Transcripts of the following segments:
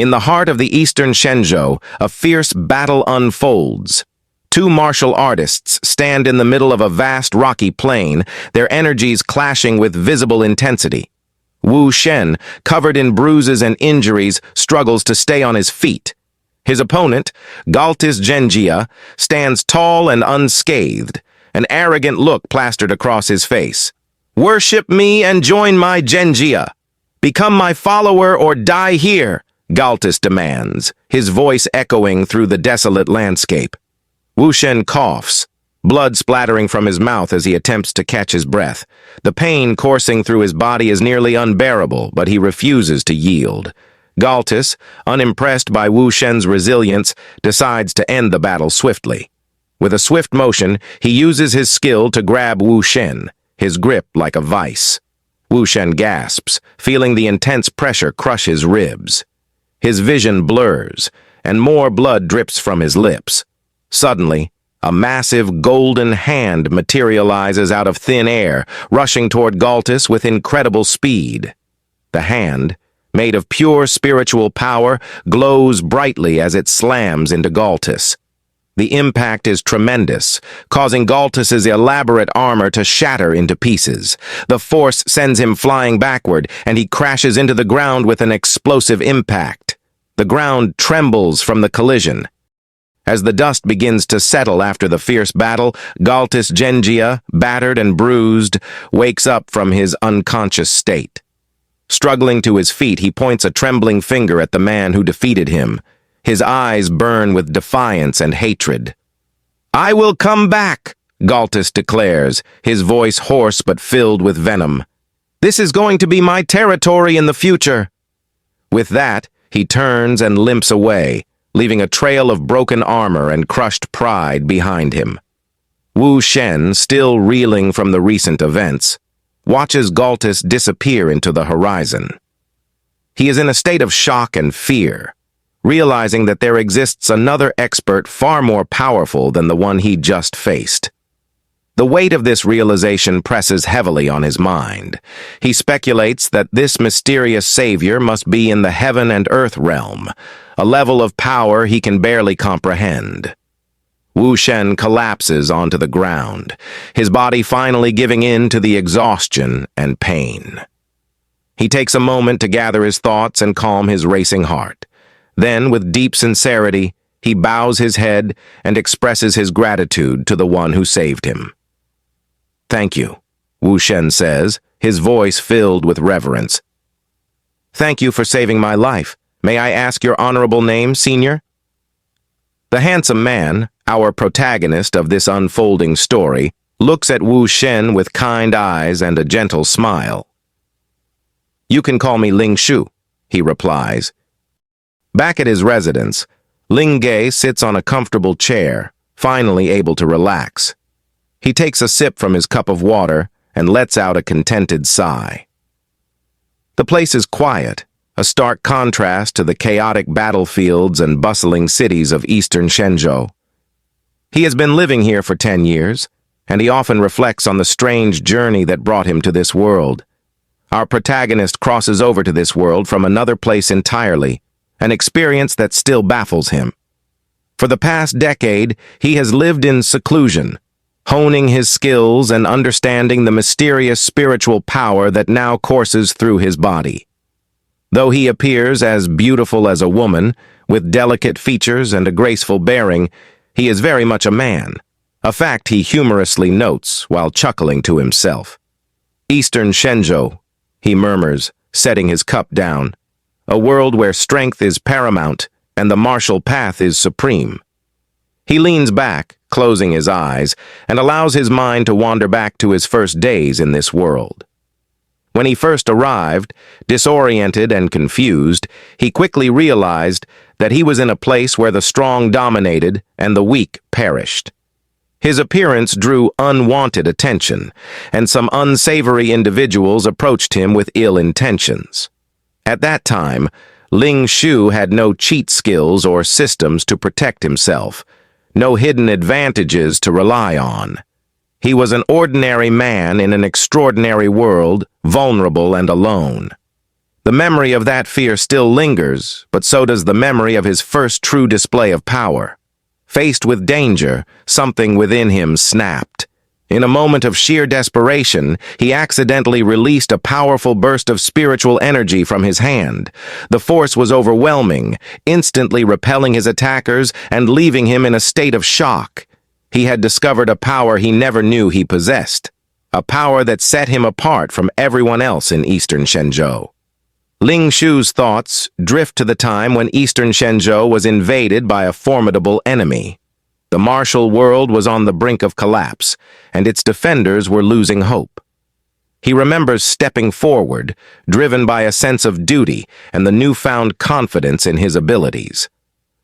In the heart of the eastern Shenzhou, a fierce battle unfolds. Two martial artists stand in the middle of a vast rocky plain, their energies clashing with visible intensity. Wu Shen, covered in bruises and injuries, struggles to stay on his feet. His opponent, Galtis Genjia, stands tall and unscathed, an arrogant look plastered across his face. "Worship me and join my Genjia. Become my follower or die here," Galtis demands, his voice echoing through the desolate landscape. Wu Shen coughs, blood splattering from his mouth as he attempts to catch his breath. The pain coursing through his body is nearly unbearable, but he refuses to yield. Galtis, unimpressed by Wu Shen's resilience, decides to end the battle swiftly. With a swift motion, he uses his skill to grab Wu Shen, his grip like a vice. Wu Shen gasps, feeling the intense pressure crush his ribs. His vision blurs, and more blood drips from his lips. Suddenly, a massive golden hand materializes out of thin air, rushing toward Galtis with incredible speed. The hand, made of pure spiritual power, glows brightly as it slams into Galtis. The impact is tremendous, causing Galtis's elaborate armor to shatter into pieces. The force sends him flying backward, and he crashes into the ground with an explosive impact. The ground trembles from the collision. As the dust begins to settle after the fierce battle, Galtis Genjia, battered and bruised, wakes up from his unconscious state. Struggling to his feet, he points a trembling finger at the man who defeated him. His eyes burn with defiance and hatred. "I will come back," Galtis declares, his voice hoarse but filled with venom. "This is going to be my territory in the future." With that, he turns and limps away, leaving a trail of broken armor and crushed pride behind him. Wu Shen, still reeling from the recent events, watches Galtis disappear into the horizon. He is in a state of shock and fear, realizing that there exists another expert far more powerful than the one he just faced. The weight of this realization presses heavily on his mind. He speculates that this mysterious savior must be in the heaven and earth realm, a level of power he can barely comprehend. Wu Shen collapses onto the ground, his body finally giving in to the exhaustion and pain. He takes a moment to gather his thoughts and calm his racing heart. Then, with deep sincerity, he bows his head and expresses his gratitude to the one who saved him. "Thank you," Wu Shen says, his voice filled with reverence. "Thank you for saving my life. May I ask your honorable name, senior?" The handsome man, our protagonist of this unfolding story, looks at Wu Shen with kind eyes and a gentle smile. "You can call me Ling Ge," he replies. Back at his residence, Ling Ge sits on a comfortable chair, finally able to relax. He takes a sip from his cup of water and lets out a contented sigh. The place is quiet, a stark contrast to the chaotic battlefields and bustling cities of eastern Shenzhou. He has been living here for 10 years, and he often reflects on the strange journey that brought him to this world. Our protagonist crosses over to this world from another place entirely, an experience that still baffles him. For the past decade, he has lived in seclusion, honing his skills and understanding the mysterious spiritual power that now courses through his body. Though he appears as beautiful as a woman, with delicate features and a graceful bearing, he is very much a man, a fact he humorously notes while chuckling to himself. "Eastern Shenzhou," he murmurs, setting his cup down, "a world where strength is paramount and the martial path is supreme." He leans back, closing his eyes, and allows his mind to wander back to his first days in this world. When he first arrived, disoriented and confused, he quickly realized that he was in a place where the strong dominated and the weak perished. His appearance drew unwanted attention, and some unsavory individuals approached him with ill intentions. At that time, Ling Ge had no cheat skills or systems to protect himself, no hidden advantages to rely on. He was an ordinary man in an extraordinary world, vulnerable and alone. The memory of that fear still lingers, but so does the memory of his first true display of power. Faced with danger, something within him snapped. In a moment of sheer desperation, he accidentally released a powerful burst of spiritual energy from his hand. The force was overwhelming, instantly repelling his attackers and leaving him in a state of shock. He had discovered a power he never knew he possessed, a power that set him apart from everyone else in Eastern Shenzhou. Ling Shu's thoughts drift to the time when Eastern Shenzhou was invaded by a formidable enemy. The martial world was on the brink of collapse, and its defenders were losing hope. He remembers stepping forward, driven by a sense of duty and the newfound confidence in his abilities.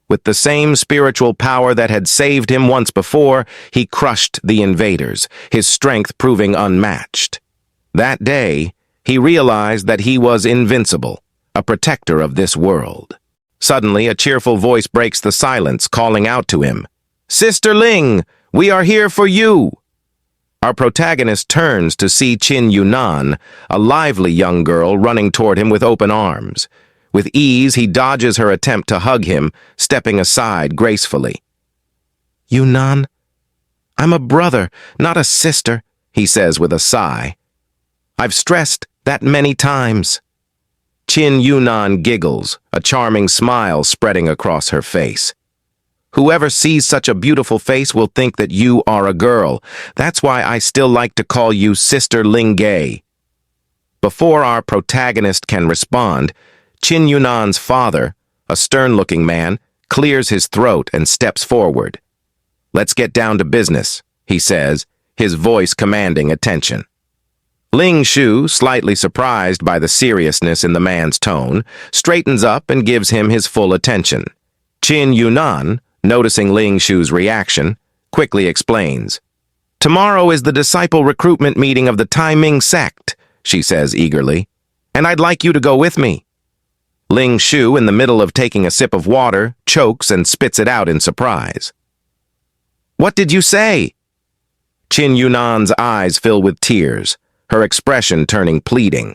With the same spiritual power that had saved him once before, he crushed the invaders, his strength proving unmatched. That day, he realized that he was invincible, a protector of this world. Suddenly, a cheerful voice breaks the silence, calling out to him, "Sister Ling, we are here for you!" Our protagonist turns to see Qin Yunan, a lively young girl running toward him with open arms. With ease, he dodges her attempt to hug him, stepping aside gracefully. "Yunan, I'm a brother, not a sister," he says with a sigh. "I've stressed that many times." Qin Yunan giggles, a charming smile spreading across her face. "Whoever sees such a beautiful face will think that you are a girl. That's why I still like to call you Sister Ling Ge." Before our protagonist can respond, Qin Yunan's father, a stern-looking man, clears his throat and steps forward. "Let's get down to business," he says, his voice commanding attention. Ling Shu, slightly surprised by the seriousness in the man's tone, straightens up and gives him his full attention. Qin Yunan, noticing Ling Shu's reaction, quickly explains. "Tomorrow is the disciple recruitment meeting of the Taiming sect," she says eagerly, "and I'd like you to go with me." Ling Shu, in the middle of taking a sip of water, chokes and spits it out in surprise. "What did you say?" Qin Yunan's eyes fill with tears, her expression turning pleading.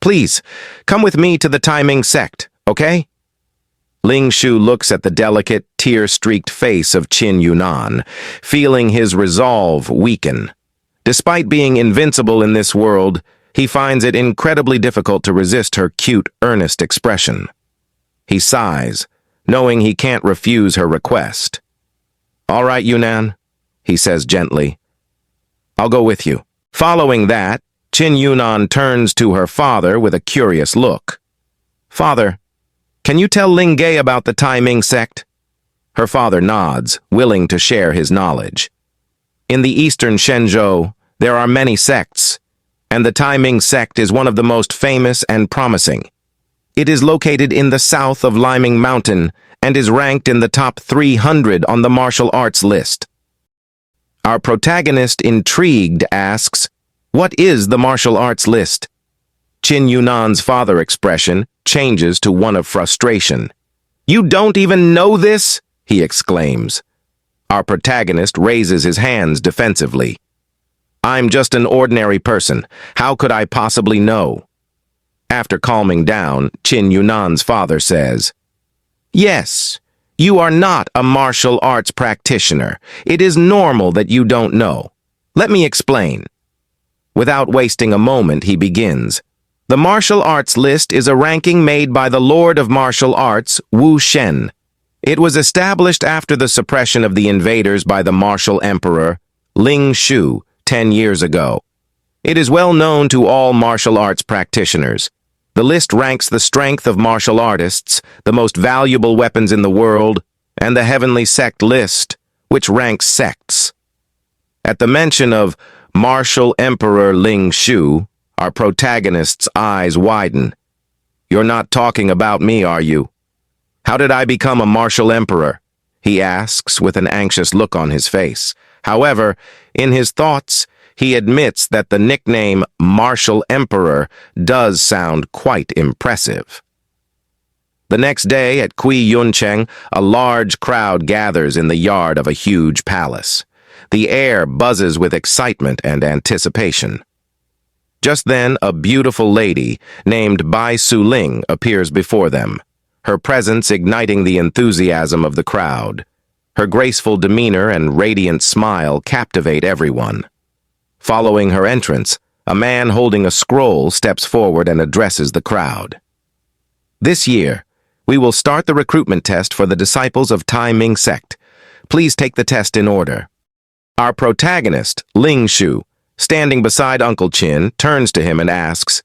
"Please, come with me to the Taiming sect, okay?" Ling Shu looks at the delicate, tear-streaked face of Qin Yunan, feeling his resolve weaken. Despite being invincible in this world, he finds it incredibly difficult to resist her cute, earnest expression. He sighs, knowing he can't refuse her request. "All right, Yunan," he says gently. "I'll go with you." Following that, Qin Yunan turns to her father with a curious look. "Father, can you tell Ling Ge about the Taiming sect?" Her father nods, willing to share his knowledge. "In the Eastern Shenzhou, there are many sects, and the Taiming sect is one of the most famous and promising. It is located in the south of Liming Mountain and is ranked in the top 300 on the martial arts list." Our protagonist, intrigued, asks, "What is the martial arts list?" Qin Yunan's father expression changes to one of frustration. "You don't even know this?" he exclaims. Our protagonist raises his hands defensively. "I'm just an ordinary person. How could I possibly know?" After calming down, Qin Yunan's father says, "Yes, you are not a martial arts practitioner. It is normal that you don't know. Let me explain." Without wasting a moment, he begins. "The martial arts list is a ranking made by the Lord of Martial Arts, Wu Shen. It was established after the suppression of the invaders by the martial emperor, Ling Shu, 10 years ago. It is well known to all martial arts practitioners. The list ranks the strength of martial artists, the most valuable weapons in the world, and the heavenly sect list, which ranks sects." At the mention of Martial Emperor Ling Shu, our protagonist's eyes widen. "You're not talking about me, are you? How did I become a martial emperor?" he asks with an anxious look on his face. However, in his thoughts, he admits that the nickname Martial Emperor does sound quite impressive. The next day at Kui Yuncheng, a large crowd gathers in the yard of a huge palace. The air buzzes with excitement and anticipation. Just then, a beautiful lady named Bai Su Ling appears before them, her presence igniting the enthusiasm of the crowd. Her graceful demeanor and radiant smile captivate everyone. Following her entrance, a man holding a scroll steps forward and addresses the crowd. This year, we will start the recruitment test for the disciples of Tai Ming sect. Please take the test in order. Our protagonist, Ling Ge, standing beside Uncle Qin, turns to him and asks,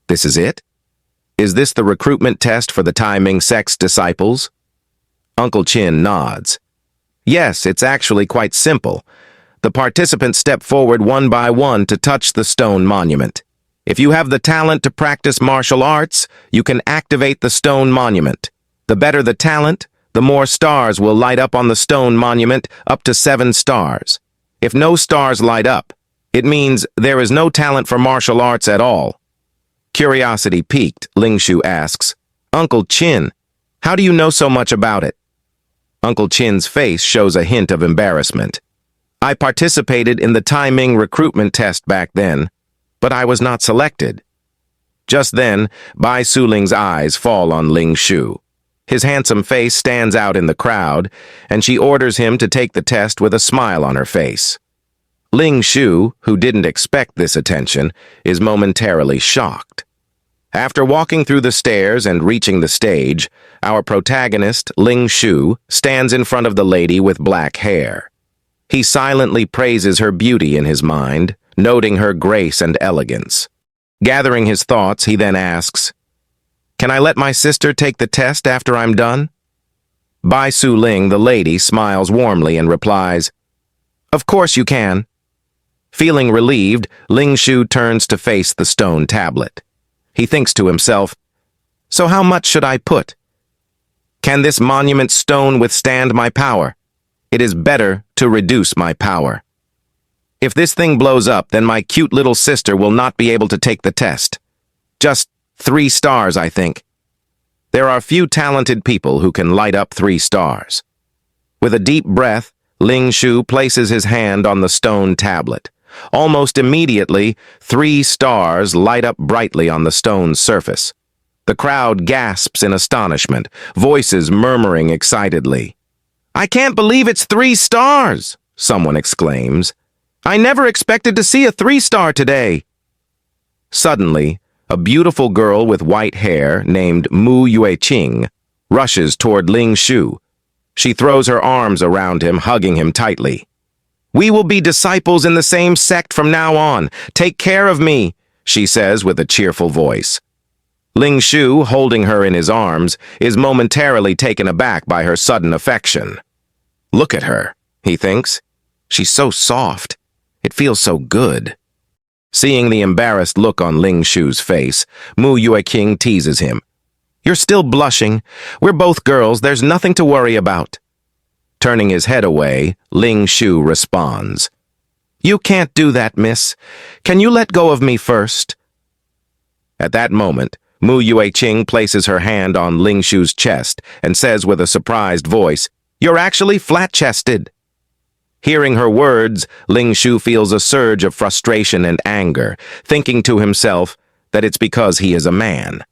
"This is it? Is this the recruitment test for the Tai Ming sect's disciples?" Uncle Qin nods. Yes, it's actually quite simple. The participants step forward one by one to touch the stone monument. If you have the talent to practice martial arts, you can activate the stone monument. The better the talent, the more stars will light up on the stone monument, up to 7 stars. If no stars light up, it means there is no talent for martial arts at all. Curiosity piqued, Ling Ge asks, "Uncle Qin, how do you know so much about it?" Uncle Qin's face shows a hint of embarrassment. "I participated in the Tai Ming recruitment test back then, but I was not selected." Just then, Bai Su Ling's eyes fall on Ling Ge. His handsome face stands out in the crowd, and she orders him to take the test with a smile on her face. Ling Ge, who didn't expect this attention, is momentarily shocked. After walking through the stairs and reaching the stage, our protagonist, Ling Ge, stands in front of the lady with black hair. He silently praises her beauty in his mind, noting her grace and elegance. Gathering his thoughts, he then asks, "Can I let my sister take the test after I'm done?" Bai Su Ling, the lady, smiles warmly and replies, "Of course you can." Feeling relieved, Ling Ge turns to face the stone tablet. He thinks to himself, "So how much should I put? Can this monument stone withstand my power? It is better to reduce my power. If this thing blows up, then my cute little sister will not be able to take the test. Just 3 stars, I think. There are few talented people who can light up 3 stars. With a deep breath, Ling Ge places his hand on the stone tablet. Almost immediately, 3 stars light up brightly on the stone's surface. The crowd gasps in astonishment, voices murmuring excitedly. "I can't believe it's 3 stars!" someone exclaims. "I never expected to see a 3-star today." Suddenly, a beautiful girl with white hair named Mu Yueqing rushes toward Ling Ge. She throws her arms around him, hugging him tightly. "We will be disciples in the same sect from now on. Take care of me," she says with a cheerful voice. Ling Ge, holding her in his arms, is momentarily taken aback by her sudden affection. Look at her, he thinks. She's so soft. It feels so good. Seeing the embarrassed look on Ling Ge's face, Mu Yueqing teases him. "You're still blushing. We're both girls. There's nothing to worry about." Turning his head away, Ling Ge responds, "You can't do that, miss. Can you let go of me first?" At that moment, Mu Yueqing places her hand on Ling Ge's chest and says with a surprised voice, "You're actually flat-chested." Hearing her words, Ling Ge feels a surge of frustration and anger, thinking to himself that it's because he is a man.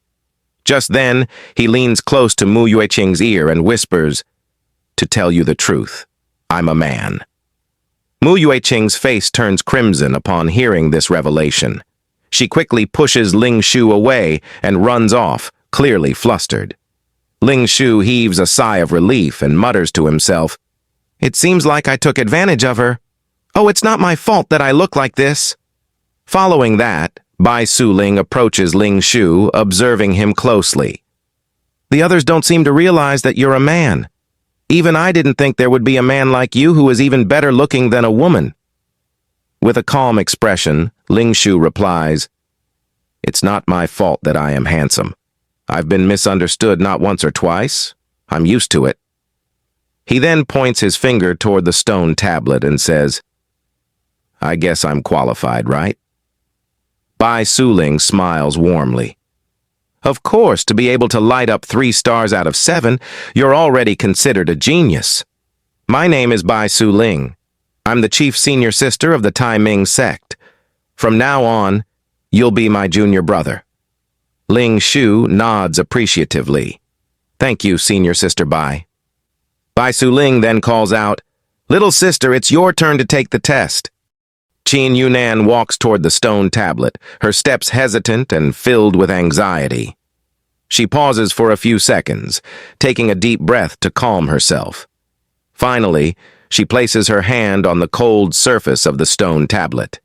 Just then, he leans close to Mu Yueqing's ear and whispers, "To tell you the truth, I'm a man." Mu Yueqing's face turns crimson upon hearing this revelation. She quickly pushes Ling Ge away and runs off, clearly flustered. Ling Ge heaves a sigh of relief and mutters to himself, "It seems like I took advantage of her. Oh, it's not my fault that I look like this." Following that, Bai Su Ling approaches Ling Ge, observing him closely. "The others don't seem to realize that you're a man. Even I didn't think there would be a man like you who is even better looking than a woman." With a calm expression, Ling Ge replies, "It's not my fault that I am handsome. I've been misunderstood not once or twice. I'm used to it." He then points his finger toward the stone tablet and says, "I guess I'm qualified, right?" Bai Su Ling smiles warmly. "Of course, to be able to light up 3 stars out of 7, you're already considered a genius. My name is Bai Su Ling. I'm the chief senior sister of the Tai Ming sect. From now on, You'll be my junior brother. Ling Shu nods appreciatively. Thank you, senior sister Bai. Bai Su Ling then calls out, Little sister, it's your turn to take the test. Qin Yunan walks toward the stone tablet, her steps hesitant and filled with anxiety. She pauses for a few seconds, taking a deep breath to calm herself. Finally, she places her hand on the cold surface of the stone tablet.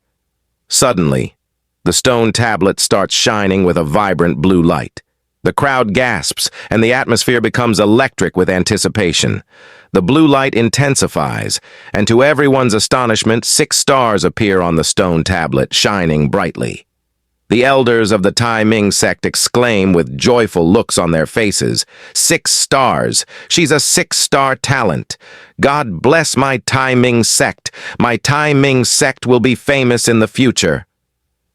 Suddenly, the stone tablet starts shining with a vibrant blue light. The crowd gasps, and the atmosphere becomes electric with anticipation. The blue light intensifies, and to everyone's astonishment, 6 stars appear on the stone tablet, shining brightly. The elders of the Tai Ming sect exclaim with joyful looks on their faces. 6 stars! She's a 6-star talent! God bless my Tai Ming sect! My Tai Ming sect will be famous in the future!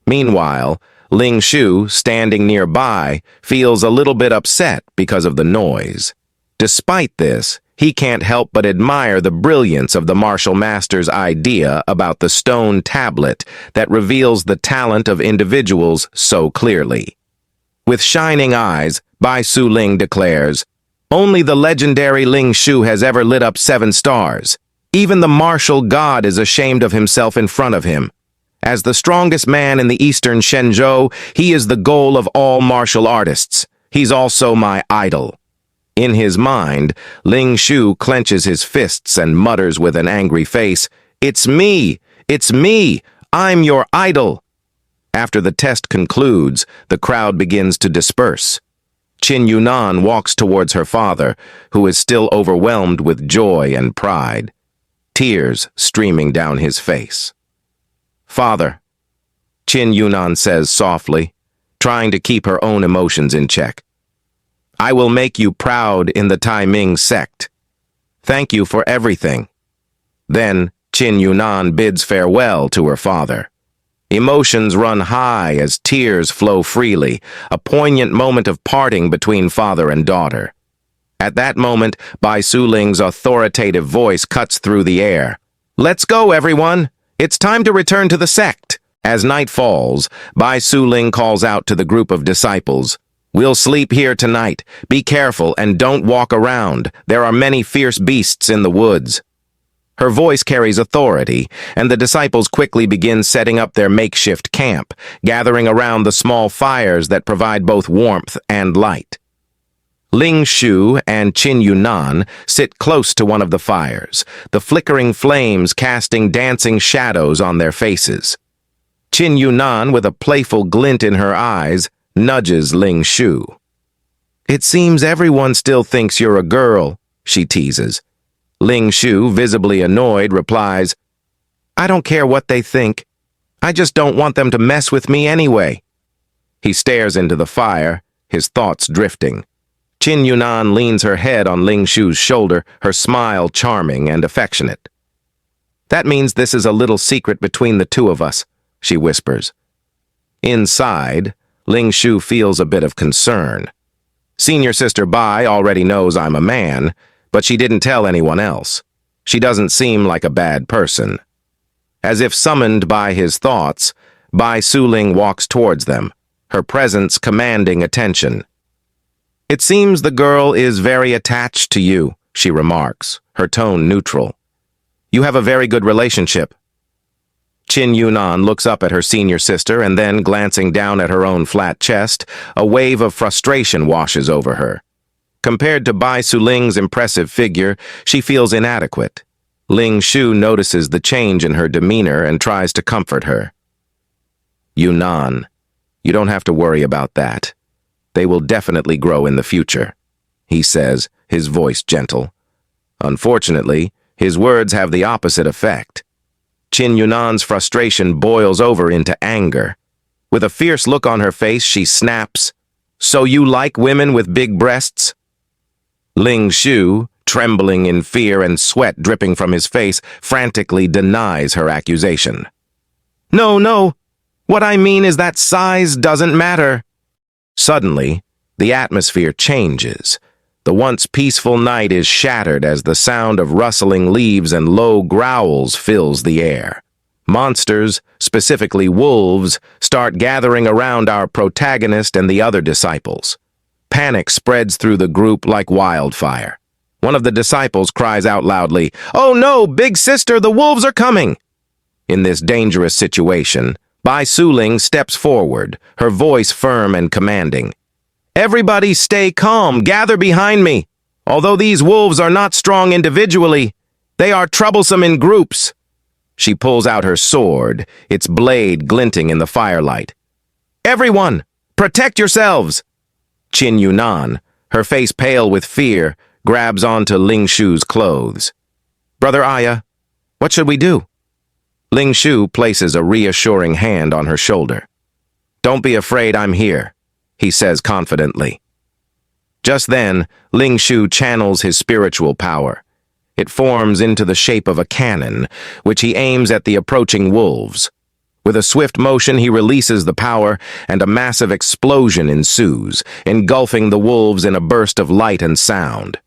Meanwhile, Ling Shu, standing nearby, feels a little bit upset because of the noise. Despite this, he can't help but admire the brilliance of the martial master's idea about the stone tablet that reveals the talent of individuals so clearly. With shining eyes, Bai Su Ling declares, Only the legendary Ling Shu has ever lit up 7 stars. Even the martial god is ashamed of himself in front of him. As the strongest man in the eastern Shenzhou, he is the goal of all martial artists. He's also my idol. In his mind, Ling Shu clenches his fists and mutters with an angry face, It's me! It's me! I'm your idol! After the test concludes, the crowd begins to disperse. Qin Yunan walks towards her father, who is still overwhelmed with joy and pride, tears streaming down his face. Father, Qin Yunan says softly, trying to keep her own emotions in check. I will make you proud in the Tai Ming sect. Thank you for everything. Then, Qin Yunan bids farewell to her father. Emotions run high as tears flow freely, a poignant moment of parting between father and daughter. At that moment, Bai Su Ling's authoritative voice cuts through the air. Let's go, everyone! It's time to return to the sect. As night falls, Bai Su Ling calls out to the group of disciples. We'll sleep here tonight. Be careful and don't walk around. There are many fierce beasts in the woods. Her voice carries authority, and the disciples quickly begin setting up their makeshift camp, gathering around the small fires that provide both warmth and light. Ling Shu and Qin Yunan sit close to one of the fires, the flickering flames casting dancing shadows on their faces. Qin Yunan, with a playful glint in her eyes, nudges Ling Shu. It seems everyone still thinks you're a girl, she teases. Ling Shu, visibly annoyed, replies, I don't care what they think. I just don't want them to mess with me anyway. He stares into the fire, his thoughts drifting. Qin Yunan leans her head on Ling Shu's shoulder, her smile charming and affectionate. That means this is a little secret between the two of us, she whispers. Inside, Ling Shu feels a bit of concern. Senior sister Bai already knows I'm a man, but she didn't tell anyone else. She doesn't seem like a bad person. As if summoned by his thoughts, Bai Su Ling walks towards them, her presence commanding attention. It seems the girl is very attached to you, she remarks, her tone neutral. You have a very good relationship. Qin Yunan looks up at her senior sister and then, glancing down at her own flat chest, a wave of frustration washes over her. Compared to Bai Su Ling's impressive figure, she feels inadequate. Ling Shu notices the change in her demeanor and tries to comfort her. Yunan, you don't have to worry about that. They will definitely grow in the future, he says, his voice gentle. Unfortunately, his words have the opposite effect. Qin Yunan's frustration boils over into anger. With a fierce look on her face, she snaps, So you like women with big breasts? Ling Shu, trembling in fear and sweat dripping from his face, frantically denies her accusation. No. What I mean is that size doesn't matter. Suddenly, the atmosphere changes. The once peaceful night is shattered as the sound of rustling leaves and low growls fills the air. Monsters, specifically wolves, start gathering around our protagonist and the other disciples. Panic spreads through the group like wildfire. One of the disciples cries out loudly, "Oh no, big sister, the wolves are coming!" In this dangerous situation, Bai Suling steps forward, her voice firm and commanding. "Everybody stay calm, gather behind me. Although these wolves are not strong individually, they are troublesome in groups." She pulls out her sword, its blade glinting in the firelight. "Everyone, protect yourselves!" Qin Yunan, her face pale with fear, grabs onto Ling Shu's clothes. "Brother Aya, what should we do?" Ling Shu places a reassuring hand on her shoulder. "Don't be afraid, I'm here," he says confidently. Just then, Ling Shu channels his spiritual power. It forms into the shape of a cannon, which he aims at the approaching wolves. With a swift motion, he releases the power, and a massive explosion ensues, engulfing the wolves in a burst of light and sound.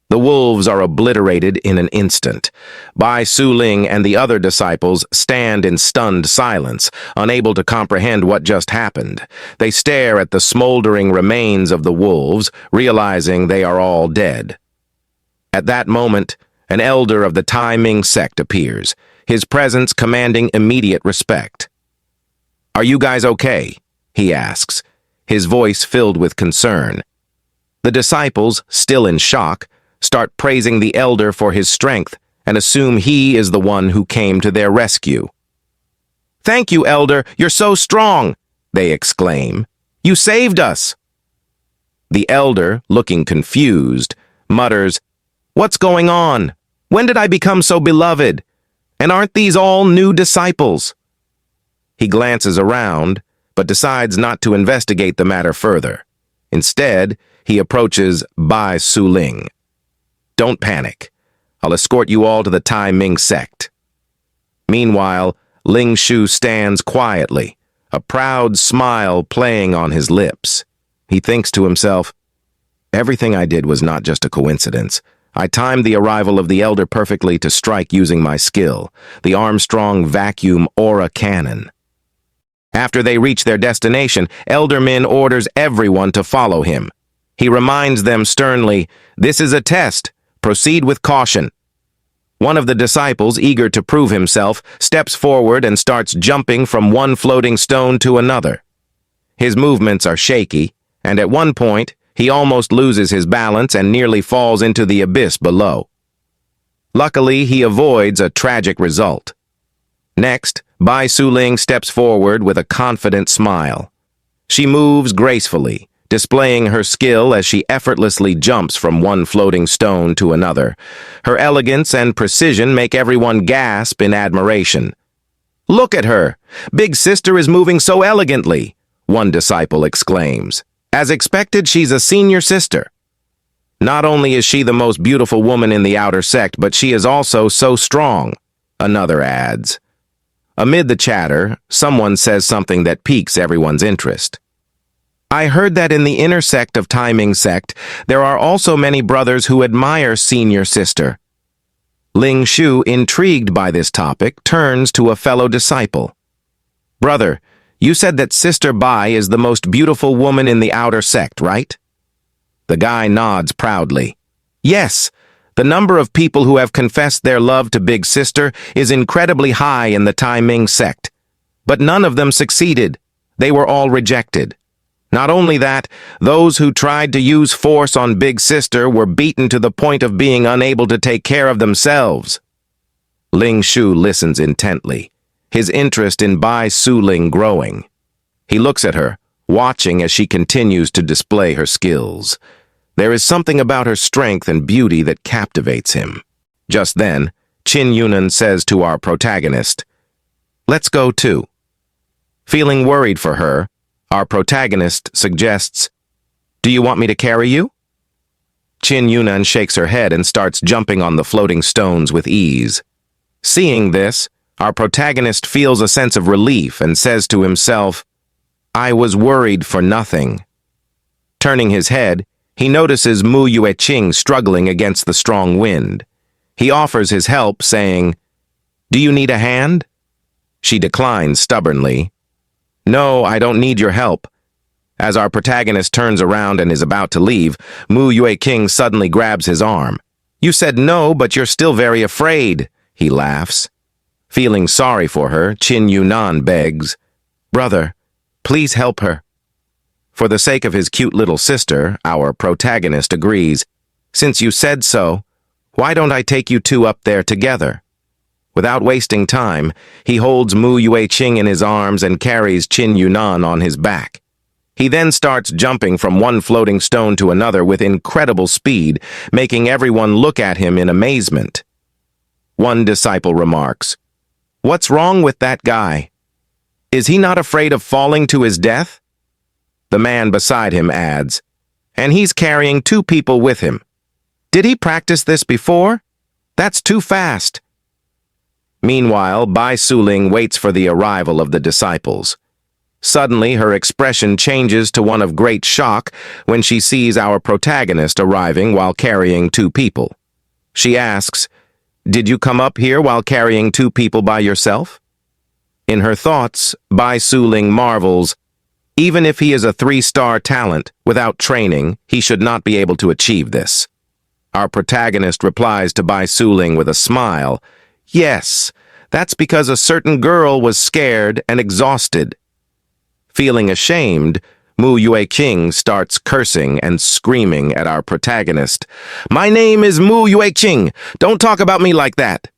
The wolves are obliterated in an instant. Bai Suling and the other disciples stand in stunned silence, unable to comprehend what just happened. They stare at the smoldering remains of the wolves, realizing they are all dead. At that moment, an elder of the Tai Ming sect appears, his presence commanding immediate respect. "Are you guys okay?" he asks, his voice filled with concern. The disciples, still in shock, start praising the elder for his strength and assume he is the one who came to their rescue. "Thank you, elder, you're so strong," they exclaim. "You saved us." The elder, looking confused, mutters, "What's going on? When did I become so beloved? And aren't these all new disciples?" He glances around, but decides not to investigate the matter further. Instead, he approaches Bai Suling. "Don't panic. I'll escort you all to the Tai Ming sect." Meanwhile, Ling Shu stands quietly, a proud smile playing on his lips. He thinks to himself, "Everything I did was not just a coincidence. I timed the arrival of the elder perfectly to strike using my skill, the Armstrong vacuum aura cannon." After they reach their destination, Elder Min orders everyone to follow him. He reminds them sternly, "This is a test. Proceed with caution." One of the disciples, eager to prove himself, steps forward and starts jumping from one floating stone to another. His movements are shaky, and at one point, he almost loses his balance and nearly falls into the abyss below. Luckily, he avoids a tragic result. Next, Bai Suling steps forward with a confident smile. She moves gracefully, displaying her skill as she effortlessly jumps from one floating stone to another. Her elegance and precision make everyone gasp in admiration. "Look at her! Big sister is moving so elegantly," one disciple exclaims. "As expected, she's a senior sister." "Not only is she the most beautiful woman in the outer sect, but she is also so strong," another adds. Amid the chatter, someone says something that piques everyone's interest. "I heard that in the inner sect of Tai Ming sect, there are also many brothers who admire senior sister." Ling Shu, intrigued by this topic, turns to a fellow disciple. "Brother, you said that Sister Bai is the most beautiful woman in the outer sect, right?" The guy nods proudly. "Yes, the number of people who have confessed their love to Big Sister is incredibly high in the Tai Ming sect. But none of them succeeded. They were all rejected. Not only that, those who tried to use force on Big Sister were beaten to the point of being unable to take care of themselves." Ling Shu listens intently, his interest in Bai Suling growing. He looks at her, watching as she continues to display her skills. There is something about her strength and beauty that captivates him. Just then, Qin Yunan says to our protagonist, "Let's go too." Feeling worried for her, our protagonist suggests, "Do you want me to carry you?" Qin Yunan shakes her head and starts jumping on the floating stones with ease. Seeing this, our protagonist feels a sense of relief and says to himself, "I was worried for nothing." Turning his head, he notices Mu Yueqing struggling against the strong wind. He offers his help, saying, "Do you need a hand?" She declines stubbornly. No, I don't need your help. As our protagonist turns around and is about to leave, Mu Yue King suddenly grabs his arm. You said no, but you're still very afraid, he laughs. Feeling sorry for her, Qin Yunan begs, Brother, please help her. For the sake of his cute little sister, our protagonist agrees. Since you said so, why don't I take you two up there together? Without wasting time, he holds Mu Yue Qing in his arms and carries Qin Yunan on his back. He then starts jumping from one floating stone to another with incredible speed, making everyone look at him in amazement. One disciple remarks, What's wrong with that guy? Is he not afraid of falling to his death? The man beside him adds, And he's carrying two people with him. Did he practice this before? That's too fast. Meanwhile, Bai Suling waits for the arrival of the disciples. Suddenly, her expression changes to one of great shock when she sees our protagonist arriving while carrying two people. She asks, Did you come up here while carrying two people by yourself? In her thoughts, Bai Suling marvels, Even if he is a 3-star talent, without training, he should not be able to achieve this. Our protagonist replies to Bai Suling with a smile, Yes, that's because a certain girl was scared and exhausted. Feeling ashamed, Mu Yue Qing starts cursing and screaming at our protagonist. My name is Mu Yue Qing. Don't talk about me like that.